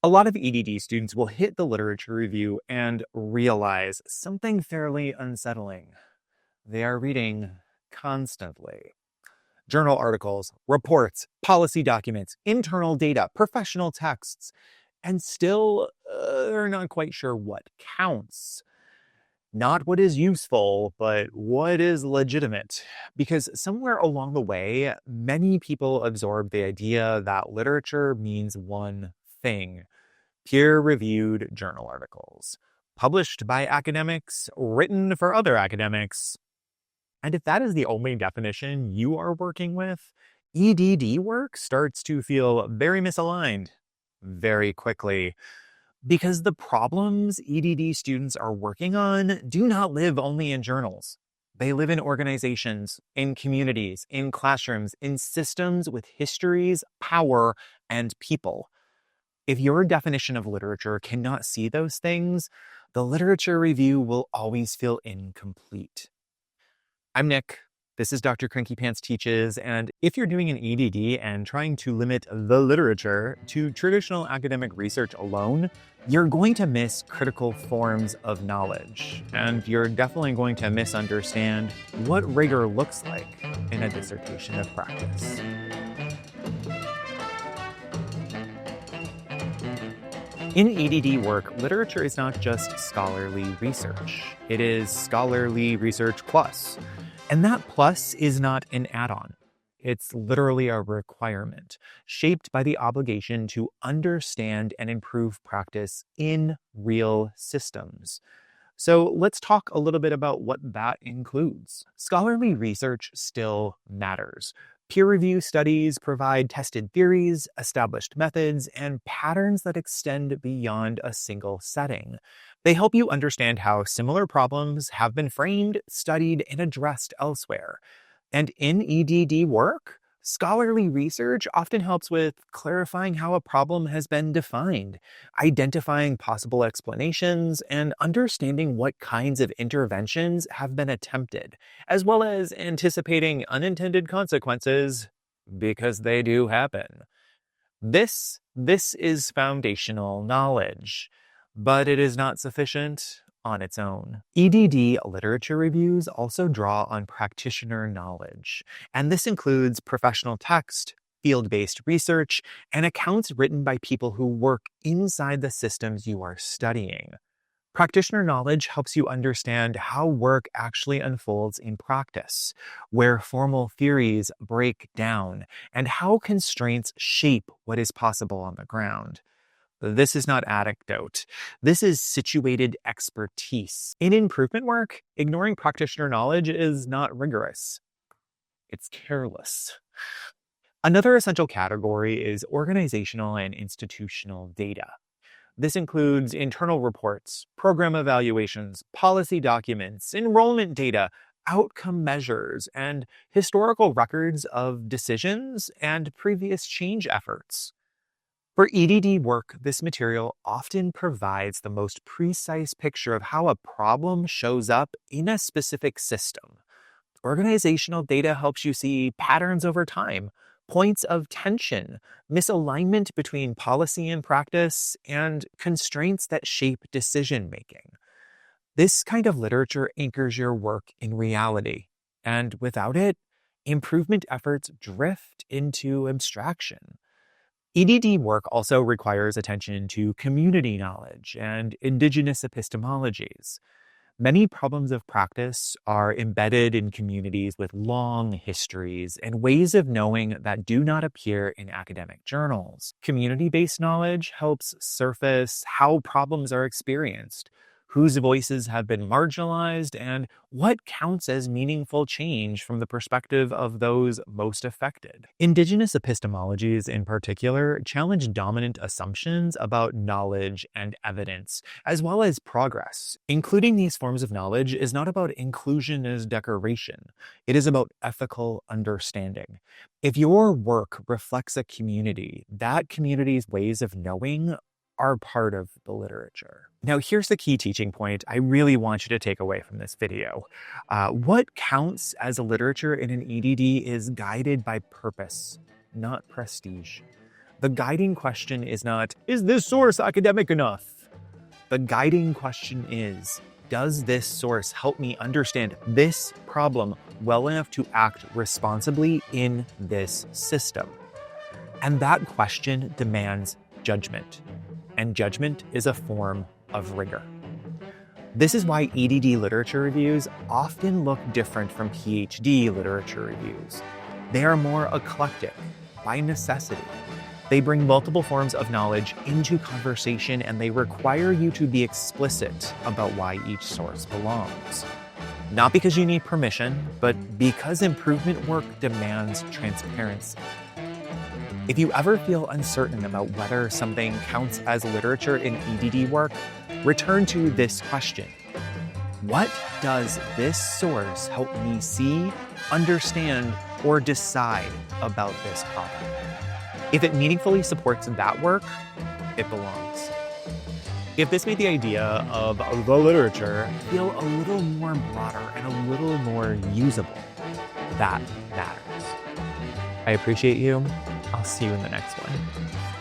A lot of EDD students will hit the literature review and realize something fairly unsettling. They are reading constantly. Journal articles, reports, policy documents, internal data, professional texts, and still they're not quite sure what counts. Not what is useful, but what is legitimate. Because somewhere along the way, many people absorb the idea that literature means one thing: peer-reviewed journal articles, published by academics, written for other academics. And if that is the only definition you are working with, EDD work starts to feel very misaligned very quickly. Because the problems EDD students are working on do not live only in journals. They live in organizations, in communities, in classrooms, in systems with histories, power, and people. If your definition of literature cannot see those things, the literature review will always feel incomplete. I'm Nick. This is Dr. Cranky Pants Teaches, and if you're doing an EDD and trying to limit the literature to traditional academic research alone, you're going to miss critical forms of knowledge, and you're definitely going to misunderstand what rigor looks like in a dissertation of practice. In EDD work, literature is not just scholarly research. It is scholarly research plus. And that plus is not an add-on. It's literally a requirement, shaped by the obligation to understand and improve practice in real systems. So let's talk a little bit about what that includes. Scholarly research still matters. Peer review studies provide tested theories, established methods, and patterns that extend beyond a single setting. They help you understand how similar problems have been framed, studied, and addressed elsewhere. And in EDD work, scholarly research often helps with clarifying how a problem has been defined, identifying possible explanations, and understanding what kinds of interventions have been attempted, as well as anticipating unintended consequences, because they do happen. This is foundational knowledge, but it is not sufficient on its own. EDD literature reviews also draw on practitioner knowledge, and this includes professional text, field-based research, and accounts written by people who work inside the systems you are studying. Practitioner knowledge helps you understand how work actually unfolds in practice, where formal theories break down, and how constraints shape what is possible on the ground. This is not anecdote. This is situated expertise. In improvement work, ignoring practitioner knowledge is not rigorous. It's careless. Another essential category is organizational and institutional data. This includes internal reports, program evaluations, policy documents, enrollment data, outcome measures, and historical records of decisions and previous change efforts. For EDD work, this material often provides the most precise picture of how a problem shows up in a specific system. Organizational data helps you see patterns over time, points of tension, misalignment between policy and practice, and constraints that shape decision-making. This kind of literature anchors your work in reality, and without it, improvement efforts drift into abstraction. EDD work also requires attention to community knowledge and indigenous epistemologies. Many problems of practice are embedded in communities with long histories and ways of knowing that do not appear in academic journals. Community-based knowledge helps surface how problems are experienced, whose voices have been marginalized, and what counts as meaningful change from the perspective of those most affected. Indigenous epistemologies, in particular, challenge dominant assumptions about knowledge and evidence, as well as progress. Including these forms of knowledge is not about inclusion as decoration. It is about ethical understanding. If your work reflects a community, that community's ways of knowing are part of the literature. Now, here's the key teaching point I really want you to take away from this video. What counts as a literature in an EDD is guided by purpose, not prestige. The guiding question is not, is this source academic enough? The guiding question is, does this source help me understand this problem well enough to act responsibly in this system? And that question demands judgment. And judgment is a form of rigor. This is why EDD literature reviews often look different from PhD literature reviews. They are more eclectic by necessity. They bring multiple forms of knowledge into conversation, and they require you to be explicit about why each source belongs. Not because you need permission, but because improvement work demands transparency. If you ever feel uncertain about whether something counts as literature in EDD work, return to this question. What does this source help me see, understand, or decide about this topic? If it meaningfully supports that work, it belongs. If this made the idea of the literature feel a little more broader and a little more usable, that matters. I appreciate you. I'll see you in the next one.